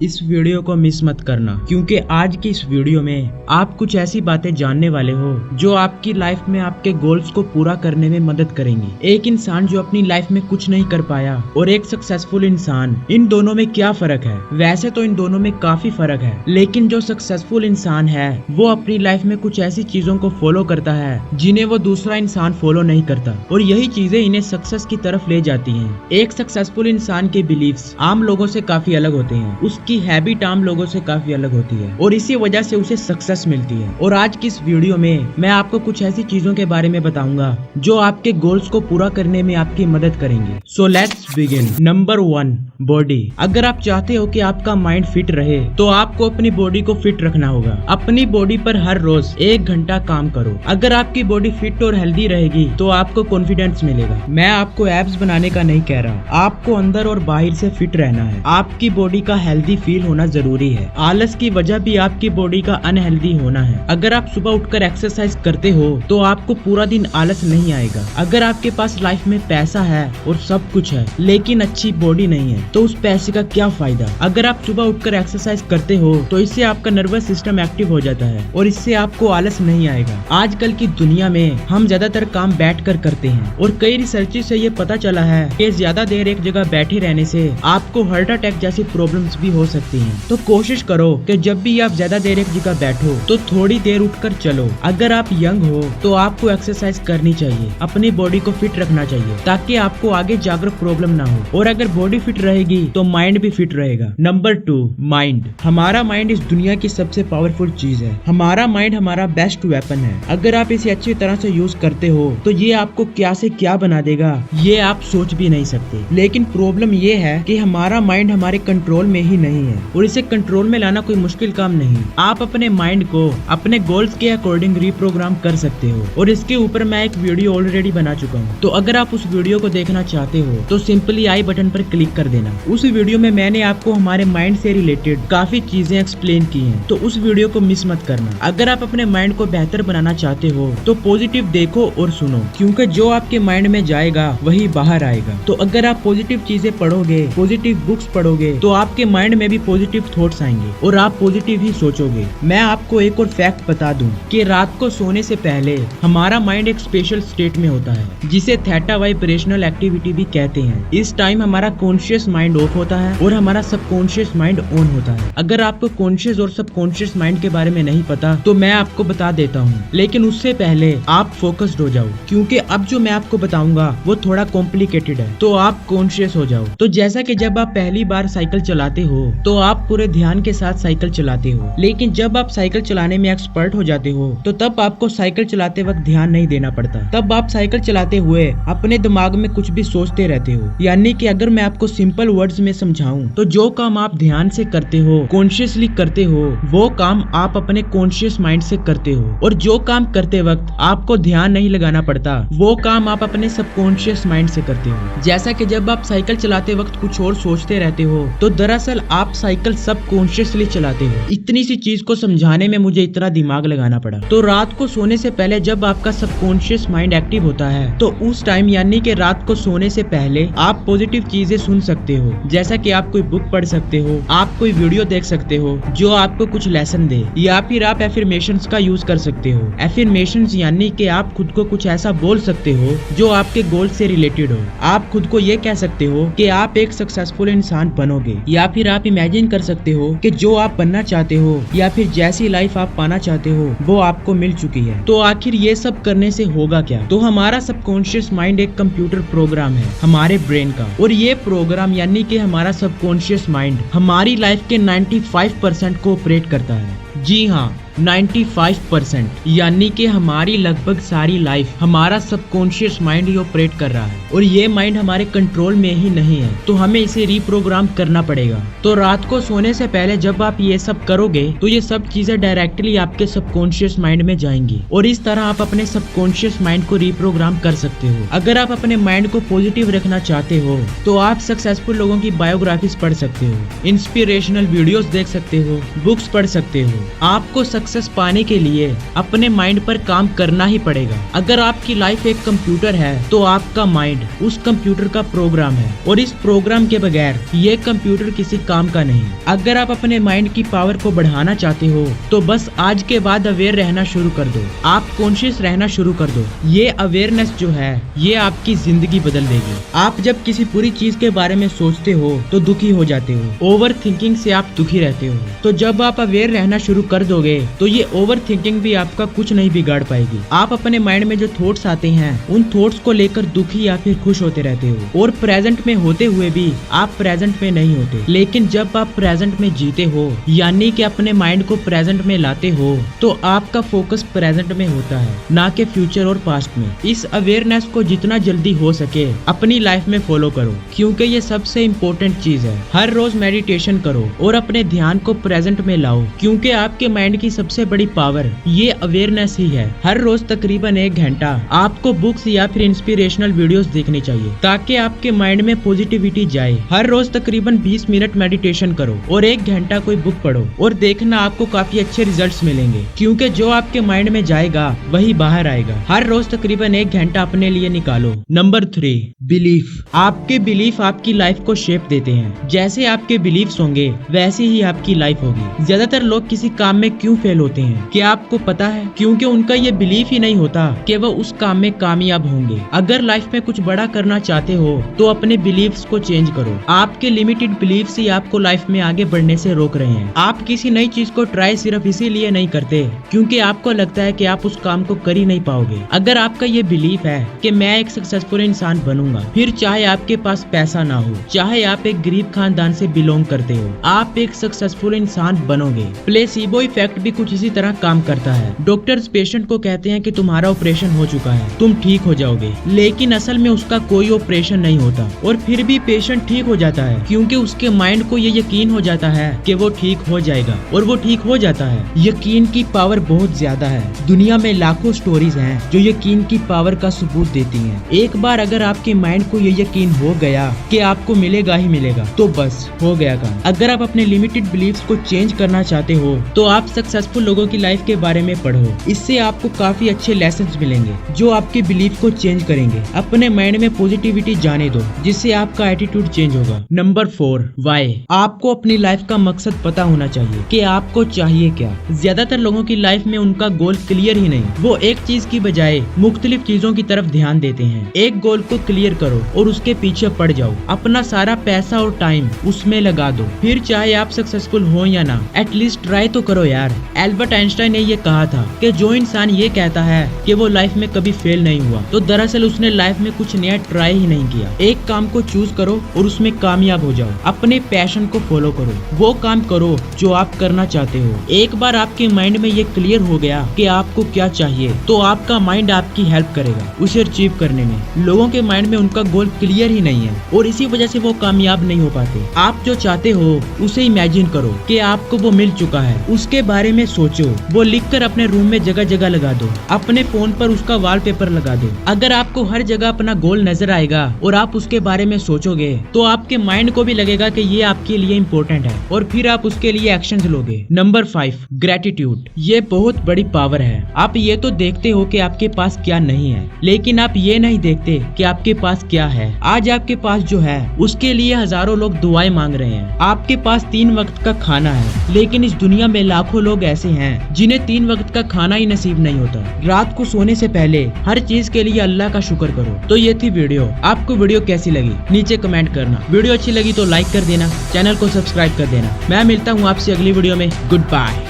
इस वीडियो को मिस मत करना, क्योंकि आज की इस वीडियो में आप कुछ ऐसी बातें जानने वाले हो जो आपकी लाइफ में आपके गोल्स को पूरा करने में मदद करेंगी। एक इंसान जो अपनी लाइफ में कुछ नहीं कर पाया और एक सक्सेसफुल इंसान, इन दोनों में क्या फर्क है? वैसे तो इन दोनों में काफी फर्क है, लेकिन जो सक्सेसफुल इंसान है वो अपनी लाइफ में कुछ ऐसी चीजों को फॉलो करता है जिन्हें वो दूसरा इंसान फॉलो नहीं करता, और यही चीजें इन्हें सक्सेस की तरफ ले जाती हैं। एक सक्सेसफुल इंसान के बिलीव्स आम लोगों से काफी अलग होते हैं, उसकी हैबिट आम लोगों से काफी अलग होती है और इसी वजह से उसे सक्सेस मिलती है। और आज की इस वीडियो में मैं आपको कुछ ऐसी चीजों के बारे में बताऊंगा जो आपके गोल्स को पूरा करने में आपकी मदद करेंगे। So let's begin. Number 1, body. अगर आप चाहते हो कि आपका माइंड फिट रहे तो आपको अपनी बॉडी को फिट रखना होगा। अपनी बॉडी पर हर रोज 1 घंटा काम करो। अगर आपकी बॉडी फिट और हेल्दी रहेगी तो आपको कॉन्फिडेंस मिलेगा। मैं आपको एब्स बनाने का नहीं कह रहा, आपको अंदर और बाहर से फिट रहना है। आपकी बॉडी का हेल्दी फील होना जरूरी है। आलस की वजह भी आपकी बॉडी का अनहेल्दी होना है। अगर आप सुबह उठकर एक्सरसाइज करते हो तो आपको पूरा दिन आलस नहीं आएगा। अगर आपके पास लाइफ में पैसा है और सब कुछ है लेकिन अच्छी बॉडी नहीं है तो उस पैसे का क्या फायदा? अगर आप सुबह उठकर एक्सरसाइज करते हो तो इससे आपका नर्वस सिस्टम एक्टिव हो जाता है और इससे आपको आलस नहीं आएगा। आजकल की दुनिया में हम ज्यादातर काम बैठकर करते हैं और कई रिसर्च से ये पता चला है कि ज्यादा देर एक जगह बैठे रहने से आपको हार्ट अटैक जैसी प्रॉब्लम्स भी हो सकती हैं। तो कोशिश करो कि जब भी आप ज्यादा देर एक जगह बैठो तो थोड़ी देर उठकर चलो। अगर आप यंग हो तो आपको एक्सरसाइज करनी चाहिए, अपनी बॉडी को फिट रखना चाहिए ताकि आपको आगे जाकर प्रॉब्लम ना हो। और अगर बॉडी फिट रहेगी तो माइंड भी फिट रहेगा। Number 2, mind. हमारा माइंड इस दुनिया की सबसे पावरफुल चीज है। हमारा माइंड हमारा बेस्ट वेपन है। अगर आप इसे अच्छी तरह से यूज करते हो तो ये आपको क्या से क्या बना देगा ये आप सोच भी नहीं सकते। लेकिन प्रॉब्लम ये है कि हमारा माइंड हमारे कंट्रोल में ही नहीं है और इसे कंट्रोल में लाना कोई मुश्किल काम नहीं। आप अपने माइंड को अपने गोल्स के अकॉर्डिंग रीप्रोग्राम कर सकते हो और इसके ऊपर मैं एक वीडियो ऑलरेडी बना चुका हूँ। तो अगर आप उस वीडियो को देखना चाहते हो तो सिंपली आई बटन पर क्लिक कर देना। उस वीडियो में मैंने आपको हमारे माइंड से रिलेटेड काफी चीजें एक्सप्लेन की हैं, तो उस वीडियो को मिस मत करना। अगर आप अपने माइंड को बेहतर बनाना चाहते हो तो पॉजिटिव देखो और सुनो, क्योंकि जो आपके माइंड में जाएगा वही बाहर आएगा। तो अगर आप पॉजिटिव चीजें पढ़ोगे, पॉजिटिव बुक्स पढ़ोगे तो आपके माइंड में भी पॉजिटिव थॉट्स आएंगे और आप पॉजिटिव ही सोचोगे। मैं आपको एक और फैक्ट बता दूं कि रात को सोने से पहले हमारा माइंड एक स्पेशल स्टेट में होता है जिसे थीटा वाइब्रेशनल एक्टिविटी भी कहते हैं। इस टाइम हमारा कॉन्शियस माइंड ऑफ होता है और हमारा सबकॉन्शियस माइंड ऑन होता है। अगर आपको कॉन्शियस और सबकॉन्शियस माइंड के बारे में नहीं पता तो मैं आपको बता देता हूँ, लेकिन उससे पहले आप फोकस्ड हो जाओ, क्योंकि अब जो मैं आपको बताऊंगा वो थोड़ा कॉम्प्लिकेटेड है। तो आप कॉन्शियस हो जाओ। तो जैसा कि जब आप पहली बार साइकिल चलाते हो तो आप पूरे ध्यान के साथ साइकिल चलाते हो, लेकिन जब आप साइकिल चलाने में एक्सपर्ट हो जाते हो तो तब आपको साइकिल चलाते वक्त ध्यान नहीं देना पड़ता। तब आप साइकिल चलाते हुए अपने दिमाग में कुछ भी सोचते रहते हो। यानी कि अगर मैं आपको सिंपल वर्ड्स में समझाऊं तो जो काम आप ध्यान से करते हो, कॉन्शियसली करते हो, वो काम आप अपने कॉन्शियस माइंड से करते हो। और जो काम करते वक्त आपको ध्यान नहीं लगाना पड़ता वो काम आप अपने सबकॉन्शियस माइंड से करते हो। जैसा कि जब आप साइकिल चलाते वक्त कुछ और सोचते रहते हो तो दरअसल आप साइकिल सबकॉन्शियसली चलाते हो। इतनी सी चीज को समझाने में मुझे इतना दिमाग लगाना पड़ा। तो रात को सोने से पहले जब आपका सबकॉन्शियस माइंड एक्टिव होता है तो उस टाइम यानी कि रात को सोने से पहले आप पॉजिटिव चीजें सुन सकते हो, जैसा कि आप कोई बुक पढ़ सकते हो, आप कोई वीडियो देख सकते हो जो आपको कुछ लेसन दे, या फिर आप एफर्मेशंस का यूज कर सकते हो। एफर्मेशंस यानी कि आप खुद को कुछ ऐसा बोल सकते हो जो आपके गोल से रिलेटेड हो। आप खुद को ये कह सकते हो कि आप एक सक्सेसफुल इंसान बनोगे, या फिर आप इमेजिन कर सकते हो कि जो आप बनना चाहते हो या फिर जैसी लाइफ आप पाना चाहते हो वो आपको मिल चुकी है। तो आखिर ये सब करने से होगा क्या? तो हमारा सबकॉन्शियस माइंड एक कंप्यूटर प्रोग्राम है हमारे ब्रेन का, और ये प्रोग्राम यानी कि हमारा सबकॉन्शियस माइंड हमारी लाइफ के 95% को ऑपरेट करता है। जी हाँ, 95%, यानी कि हमारी लगभग सारी लाइफ हमारा सबकॉन्शियस माइंड ही ऑपरेट कर रहा है और ये माइंड हमारे कंट्रोल में ही नहीं है, तो हमें इसे रीप्रोग्राम करना पड़ेगा। तो रात को सोने से पहले जब आप ये सब करोगे तो ये सब चीजें डायरेक्टली आपके सबकॉन्शियस माइंड में जाएंगी और इस तरह आप अपने सबकॉन्शियस माइंड को रीप्रोग्राम कर सकते हो। अगर आप अपने माइंड को पॉजिटिव रखना चाहते हो तो आप सक्सेसफुल लोगों की बायोग्राफीज पढ़ सकते हो, इंस्पिरेशनल वीडियोस देख सकते हो, बुक्स पढ़ सकते हो। आपको सक्सेस पाने के लिए अपने माइंड पर काम करना ही पड़ेगा। अगर आपकी लाइफ एक कंप्यूटर है तो आपका माइंड उस कंप्यूटर का प्रोग्राम है और इस प्रोग्राम के बगैर ये कंप्यूटर किसी काम का नहीं। अगर आप अपने माइंड की पावर को बढ़ाना चाहते हो तो बस आज के बाद अवेयर रहना शुरू कर दो। आप कॉन्शियस रहना शुरू कर दो। ये अवेयरनेस जो है ये आपकी जिंदगी बदल देगी। आप जब किसी पूरी चीज के बारे में सोचते हो तो दुखी हो जाते हो। ओवर थिंकिंग से आप दुखी रहते हो। तो जब आप अवेयर रहना शुरू कर दोगे तो ये ओवर थिंकिंग भी आपका कुछ नहीं बिगाड़ पाएगी। आप अपने माइंड में जो थॉट्स आते हैं उन थॉट्स को लेकर दुखी या फिर खुश होते रहते हो और प्रेजेंट में होते हुए भी आप प्रेजेंट में नहीं होते। लेकिन जब आप प्रेजेंट में जीते हो यानी कि अपने माइंड को प्रेजेंट में लाते हो तो आपका फोकस प्रेजेंट में होता है ना कि फ्यूचर और पास्ट में। इस अवेयरनेस को जितना जल्दी हो सके अपनी लाइफ में फॉलो करो क्योंकि ये सबसे इम्पोर्टेंट चीज है। हर रोज मेडिटेशन करो और अपने ध्यान को प्रेजेंट में लाओ क्योंकि आपके माइंड की सबसे बड़ी पावर ये अवेयरनेस ही है। हर रोज तकरीबन 1 घंटा आपको बुक्स या फिर इंस्पिरेशनल वीडियोस देखनी चाहिए ताकि आपके माइंड में पॉजिटिविटी जाए। हर रोज तकरीबन 20 मिनट मेडिटेशन करो और 1 घंटा कोई बुक पढ़ो और देखना आपको काफी अच्छे रिजल्ट्स मिलेंगे क्योंकि जो आपके माइंड में जाएगा वही बाहर आएगा। हर रोज तकरीबन 1 घंटा अपने लिए निकालो। Number 3, belief. आपके बिलीफ आपकी लाइफ को शेप देते हैं। जैसे आपके बिलीफ्स होंगे वैसे ही आपकी लाइफ होगी। ज्यादातर लोग किसी काम में क्यों फेल होते हैं क्या आपको पता है? क्योंकि उनका ये बिलीफ ही नहीं होता कि वो उस काम में कामयाब होंगे। अगर लाइफ में कुछ बड़ा करना चाहते हो तो अपने बिलीफ्स को चेंज करो। आपके लिमिटेड बिलीफ्स ही आपको लाइफ में आगे बढ़ने से रोक रहे हैं। आप किसी नई चीज को ट्राई सिर्फ इसीलिए नहीं करते क्योंकि आपको लगता है कि आप उस काम को कर ही नहीं पाओगे। अगर आपका ये बिलीफ है कि मैं एक सक्सेसफुल इंसान बनूंगा, फिर चाहे आपके पास पैसा ना हो, चाहे आप एक गरीब खानदान से बिलोंग करते हो, आप एक सक्सेसफुल इंसान बनोगे। प्लेसिबो इफेक्ट भी कुछ इसी तरह काम करता है। डॉक्टर्स पेशेंट को कहते हैं कि तुम्हारा ऑपरेशन हो चुका है, तुम ठीक हो जाओगे, लेकिन असल में उसका कोई ऑपरेशन नहीं होता और फिर भी पेशेंट ठीक हो जाता है क्योंकि उसके माइंड को ये यकीन हो जाता है कि वो ठीक हो जाएगा और वो ठीक हो जाता है। यकीन की पावर बहुत ज्यादा है। दुनिया में लाखों स्टोरीज हैं जो यकीन की पावर का सबूत देती हैं। एक बार अगर आपके माइंड को ये यकीन हो गया कि आपको मिलेगा ही मिलेगा तो बस हो गया काम। अगर आप अपने लिमिटेड बिलीफ्स को चेंज करना चाहते हो तो आप सक्सेसफुल लोगों की लाइफ के बारे में पढ़ो। इससे आपको काफी अच्छे लेसन्स मिलेंगे जो आपके बिलीफ को चेंज करेंगे। अपने माइंड में पॉजिटिविटी जाने दो जिससे आपका एटीट्यूड चेंज होगा। Number 4, why. आपको अपनी लाइफ का मकसद पता होना चाहिए कि आपको चाहिए क्या। ज्यादातर लोगों की लाइफ में उनका गोल क्लियर ही नहीं। वो एक चीज की बजाय मुख्तलिफ चीजों की तरफ ध्यान देते हैं। एक गोल को क्लियर करो और उसके पीछे पड़ जाओ। अपना सारा पैसा और टाइम उसमें लगा दो। फिर चाहे आप सक्सेसफुल हो या ना, एटलीस्ट ट्राई तो करो यार। एल्बर्ट आइंस्टाइन ने ये कहा था कि जो इंसान ये कहता है कि वो लाइफ में कभी फेल नहीं हुआ तो दरअसल उसने लाइफ में कुछ नया ट्राई ही नहीं किया। एक काम को चूज करो और उसमें कामयाब हो जाओ। अपने पैशन को फॉलो करो, वो काम करो जो आप करना चाहते हो। एक बार आपके माइंड में ये क्लियर हो गया कि आपको क्या चाहिए तो आपका माइंड आपकी हेल्प करेगा उसे अचीव करने में। लोगों के माइंड में उनका गोल क्लियर ही नहीं है और इसी वजह से वो कामयाब नहीं हो पाते। आप जो चाहते हो उसे इमेजिन करो कि आपको वो मिल चुका है, उसके बारे में सोचो, वो लिखकर अपने रूम में जगह जगह लगा दो, अपने फोन पर उसका वॉलपेपर लगा दो। अगर आपको हर जगह अपना गोल नजर आएगा और आप उसके बारे में सोचोगे तो आपके माइंड को भी लगेगा कि ये आपके लिए इम्पोर्टेंट है और फिर आप उसके लिए एक्शन लोगे। Number 5, gratitude. ये बहुत बड़ी पावर है। आप ये तो देखते हो कि आपके पास क्या नहीं है, लेकिन आप ये नहीं देखते कि आपके पास क्या है। आज आपके पास जो है उसके लिए हजारों लोग दुआएं मांग रहे हैं। आपके पास 3 वक्त का खाना है, लेकिन इस दुनिया में लाखों लोग ऐसे हैं जिन्हें 3 वक्त का खाना ही नसीब नहीं होता। रात को सोने से पहले हर चीज के लिए अल्लाह का शुक्र करो। तो ये थी वीडियो। आपको वीडियो कैसी लगी नीचे कमेंट करना। वीडियो अच्छी लगी तो लाइक कर देना, चैनल को सब्सक्राइब कर देना। मैं मिलता हूँ आपसे अगली वीडियो में। Good bye.